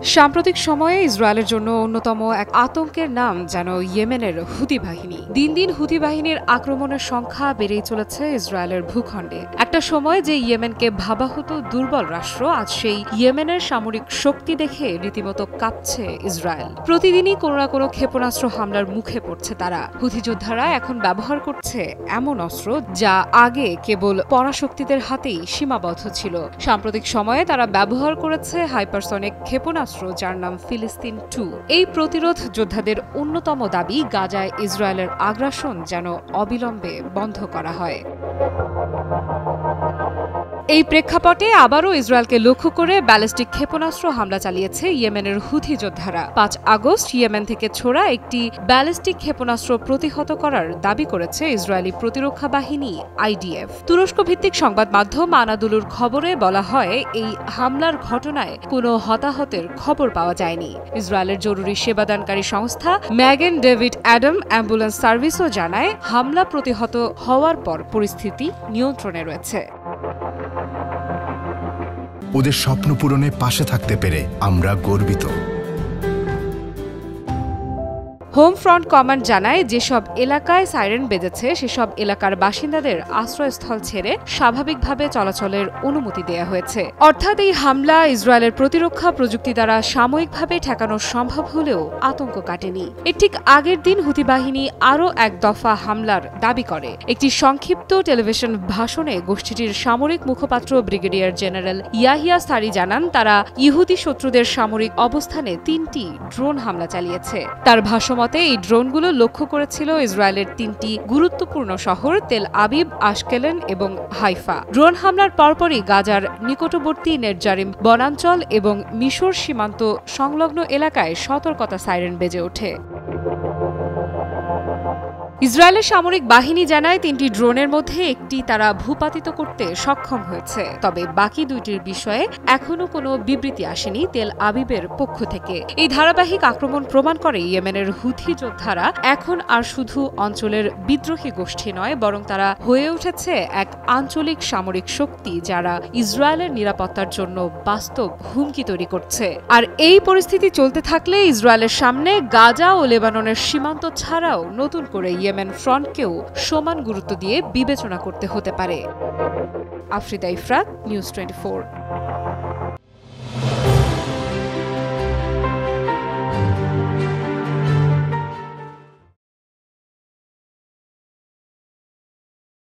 সাম্প্রতিক সময়ে ইসরায়েলের জন্য অন্যতম এক আতঙ্কের নাম যেন ইয়েমেনের হুথি বাহিনী। দিন দিন হুথি বাহিনীর আক্রমণের সংখ্যা বেড়েই চলেছে ইসরায়েলের ভূখণ্ডে। একটা সময় যে ইয়েমেনকে ভাবা হতো দুর্বল রাষ্ট্র, আজ সেই ইয়েমেনের সামরিক শক্তি দেখে রীতিমতো কাঁপছে ইসরায়েল। প্রতিদিনই কোনো না কোনো ক্ষেপণাস্ত্র হামলার মুখে পড়ছে তারা। হুথি যোদ্ধারা এখন ব্যবহার করছে এমন অস্ত্র যা আগে কেবল পরাশক্তিদের হাতেই সীমাবদ্ধ ছিল। সাম্প্রতিক সময়ে তারা ব্যবহার করেছে হাইপারসনিক ক্ষেপণাস্ত্র যার নাম ফিলিস্তিন 2। এই প্রতিরোধ যোদ্ধাদের অন্যতম দাবি, গাজায় ইসরায়েলের আগ্রাসন যেন অবিলম্বে বন্ধ করা হয়। এই প্রেক্ষাপটে আবারও ইসরায়েলকে লক্ষ্য করে ব্যালিস্টিক ক্ষেপণাস্ত্র হামলা চালিয়েছে ইয়েমেনের হুথি যোদ্ধারা। ৫ আগস্ট ইয়েমেন থেকে ছোড়া একটি ব্যালিস্টিক ক্ষেপণাস্ত্র প্রতিহত করার দাবি করেছে ইসরায়েলি প্রতিরক্ষা বাহিনী IDF। তুরস্ক ভিত্তিক সংবাদ মাধ্যম আনাদুলুর খবরে বলা হয়, এই হামলার ঘটনায় কোনো হতাহতের খবর পাওয়া যায়নি। ইসরায়েলের জরুরি সেবাদানকারী সংস্থা ম্যাগেন ডেভিড অ্যাডাম অ্যাম্বুলেন্স সার্ভিসও জানায়, হামলা প্রতিহত হওয়ার পর পরিস্থিতি নিয়ন্ত্রণে রয়েছে। ওদের স্বপ্ন পূরণে পাশে থাকতে পেরে আমরা গর্বিত। হোম ফ্রন্ট কমান্ড জানায়, যেসব এলাকায় সাইরেন বেজেছে সেসব এলাকার বাসিন্দাদের আশ্রয়স্থল ছেড়ে স্বাভাবিকভাবে চলাচলের অনুমতি দেয়া হয়েছে। অর্থাৎ এই হামলা ইসরায়েলের প্রতিরক্ষা প্রযুক্তি দ্বারা সাময়িকভাবে ঠেকানো সম্ভব হলেও আতঙ্ক কাটেনি। এর ঠিক আগের দিন হুথি বাহিনী আরও এক দফা হামলার দাবি করে। একটি সংক্ষিপ্ত টেলিভিশন ভাষণে গোষ্ঠীটির সামরিক মুখপাত্র ব্রিগেডিয়ার জেনারেল ইয়াহিয়া সারি জানান, তারা ইহুদি শত্রুদের সামরিক অবস্থানে 3টি ড্রোন হামলা চালিয়েছে। তার ভাষ্যমতে এই ড্রোনগুলো লক্ষ্য করেছিল ইসরায়েলের 3টি গুরুত্বপূর্ণ শহর তেল আবিব, আশকেলন এবং হাইফা। ড্রোন হামলার পরপরই গাজার নিকটবর্তী নেটজারিম বনাঞ্চল এবং মিশর সীমান্ত সংলগ্ন এলাকায় সতর্কতা সাইরেন বেজে ওঠে। ইসরায়েলের সামরিক বাহিনী জানায়, 3টি ড্রোনের মধ্যে একটি তারা ভূপাতিত করতে সক্ষম হয়েছে। তবে বাকি 2টির বিষয়ে এখনও কোনো বিবৃতি আসেনি তেল আবিবের পক্ষ থেকে। এই ধারাবাহিক আক্রমণ প্রমাণ করে ইয়েমেনের হুথি যোদ্ধারা এখন আর শুধু অঞ্চলের বিদ্রোহী গোষ্ঠী নয়, বরং তারা হয়ে উঠেছে এক আঞ্চলিক সামরিক শক্তি যারা ইসরায়েলের নিরাপত্তার জন্য বাস্তব হুমকি তৈরি করছে। আর এই পরিস্থিতি চলতে থাকলে ইসরায়েলের সামনে গাজা ও লেবাননের সীমান্ত ছাড়াও নতুন করে ইয়েমেন ফ্রন্টকেও সমান গুরুত্ব দিয়ে বিবেচনা করতে হতে পারে। আফরিদা ইফরাত, নিউজ 24।